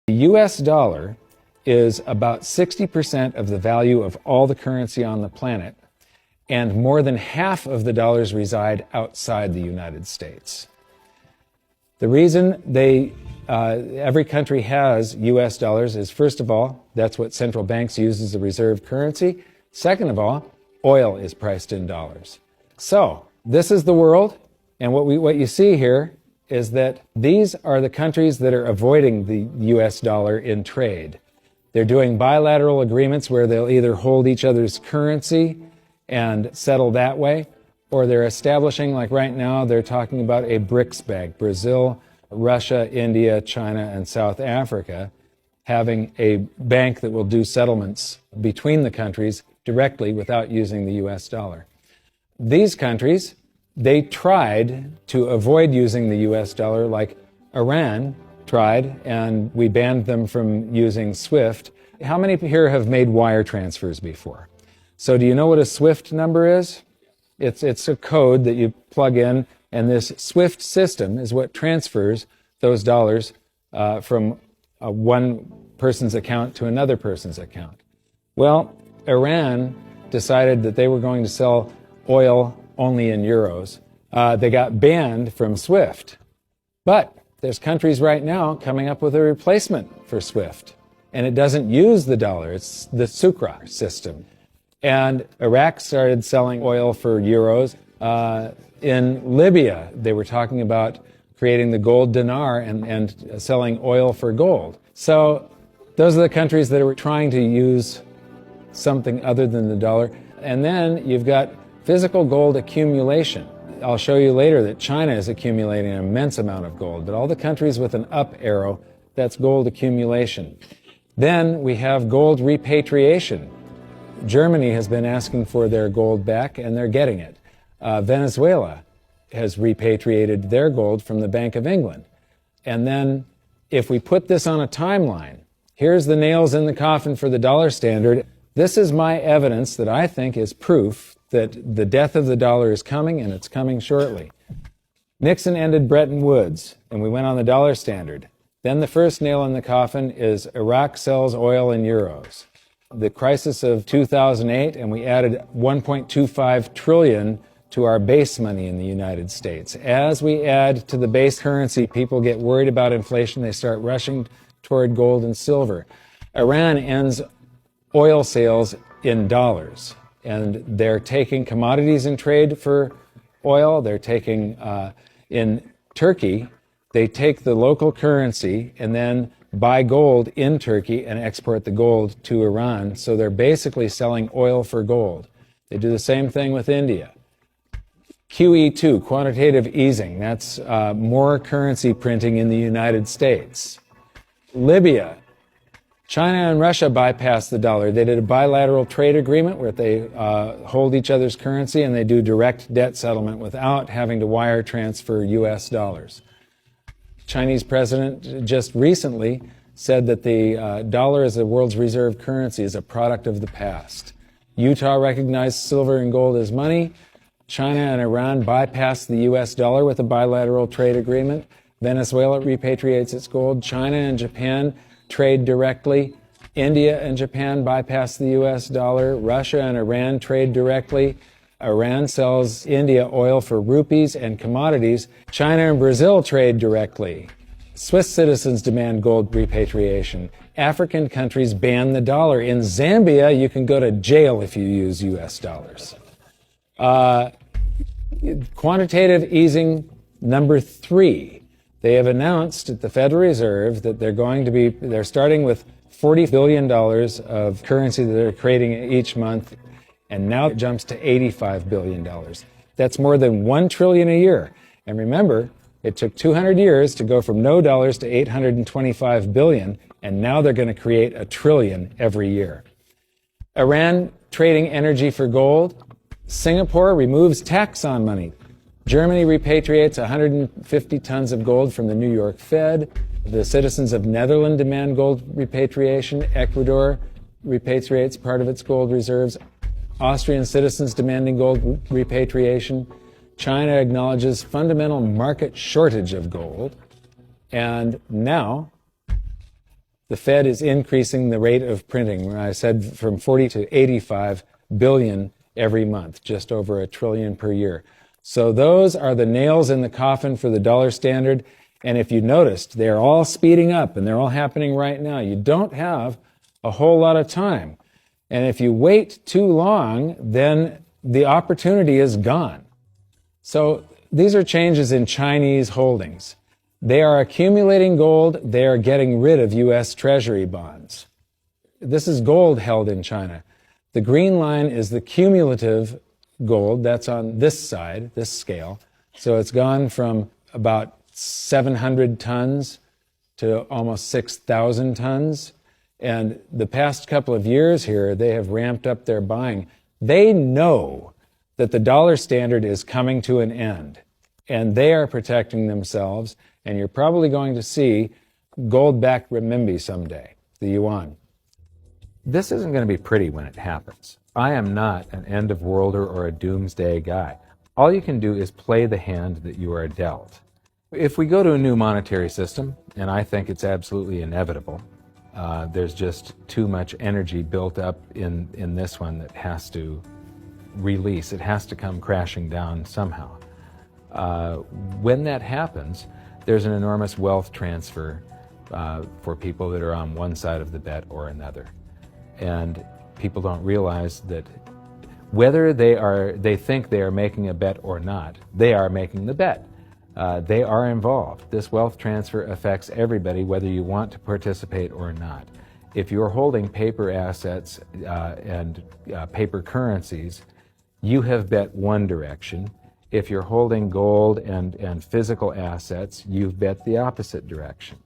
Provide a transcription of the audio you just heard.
The US dollar is about 60% of the value of all the currency on the planet, and more than half of the dollars reside outside the United States. The reason every country has US dollars is, first of all, that's what central banks use as a reserve currency. Second of all, oil is priced in dollars. So this is the world, and what you see here is that these are the countries that are avoiding the US dollar in trade. They're doing bilateral agreements where they'll either hold each other's currency and settle that way, or they're establishing, like right now, they're talking about a BRICS bank, Brazil, Russia, India, China, and South Africa, having a bank that will do settlements between the countries directly without using the US dollar. These countries, they tried to avoid using the US dollar, like Iran tried, and we banned them from using SWIFT. How many here have made wire transfers before? So do you know what a SWIFT number is? It's a code that you plug in, and this SWIFT system is what transfers those dollars from one person's account to another person's account. Well, Iran decided that they were going to sell oil only in euros. They got banned from SWIFT. But there's countries right now coming up with a replacement for SWIFT, and it doesn't use the dollar. It's the Sukra system. And Iraq started selling oil for euros. In Libya, they were talking about creating the gold dinar and selling oil for gold. So those are the countries that are trying to use something other than the dollar. And then you've got physical gold accumulation. I'll show you later that China is accumulating an immense amount of gold, but all the countries with an up arrow, that's gold accumulation. Then we have gold repatriation. Germany has been asking for their gold back, and they're getting it. Venezuela has repatriated their gold from the Bank of England. And then if we put this on a timeline, here's the nails in the coffin for the dollar standard. This is my evidence that I think is proof that the death of the dollar is coming, and it's coming shortly. Nixon ended Bretton Woods, and we went on the dollar standard. Then the first nail in the coffin is Iraq sells oil in euros. The crisis of 2008, and we added 1.25 trillion to our base money in the United States. As we add to the base currency, people get worried about inflation. They start rushing toward gold and silver. Iran ends oil sales in dollars, and they're taking commodities in trade for oil. They're taking, in Turkey, they take the local currency and then buy gold in Turkey and export the gold to Iran. So they're basically selling oil for gold. They do the same thing with India. QE2, quantitative easing, that's more currency printing in the United States. Libya, China and Russia bypassed the dollar. They did a bilateral trade agreement where they hold each other's currency, and they do direct debt settlement without having to wire transfer US dollars. Chinese president just recently said that the dollar as the world's reserve currency is a product of the past. Utah recognized silver and gold as money. China and Iran bypassed the US dollar with a bilateral trade agreement. Venezuela repatriates its gold. China and Japan trade directly. India and Japan bypass the US dollar. Russia and Iran trade directly. Iran sells India oil for rupees and commodities. China and Brazil trade directly. Swiss citizens demand gold repatriation. African countries ban the dollar. In Zambia, you can go to jail if you use US dollars. Quantitative easing number 3. They have announced at the Federal Reserve that they're starting with $40 billion of currency that they're creating each month, and now it jumps to $85 billion. That's more than $1 trillion a year. And remember, it took 200 years to go from no dollars to 825 billion, and now they're going to create $1 trillion every year. Iran trading energy for gold. Singapore removes tax on money. Germany repatriates 150 tons of gold from the New York Fed. The citizens of Netherlands demand gold repatriation. Ecuador repatriates part of its gold reserves. Austrian citizens demanding gold repatriation. China acknowledges fundamental market shortage of gold. And now the Fed is increasing the rate of printing. I said from 40 to 85 billion every month, just over $1 trillion per year. So those are the nails in the coffin for the dollar standard. And if you noticed, they're all speeding up and they're all happening right now. You don't have a whole lot of time. And if you wait too long, then the opportunity is gone. So these are changes in Chinese holdings. They are accumulating gold. They are getting rid of U.S. Treasury bonds. This is gold held in China. The green line is the cumulative gold. That's on this side, this scale. So it's gone from about 700 tons to almost 6,000 tons. And the past couple of years here, they have ramped up their buying. They know that the dollar standard is coming to an end, and they are protecting themselves. And you're probably going to see gold-backed renminbi someday, the yuan. This isn't going to be pretty when it happens. I am not an end-of-worlder or a doomsday guy. All you can do is play the hand that you are dealt. If we go to a new monetary system, and I think it's absolutely inevitable, there's just too much energy built up in this one that has to release. It has to come crashing down somehow. When that happens, there's an enormous wealth transfer for people that are on one side of the bet or another. And people don't realize that whether they think they are making a bet or not, they are making the bet. They are involved. This wealth transfer affects everybody, whether you want to participate or not. If you're holding paper assets and paper currencies, you have bet one direction. If you're holding gold and physical assets, you've bet the opposite direction.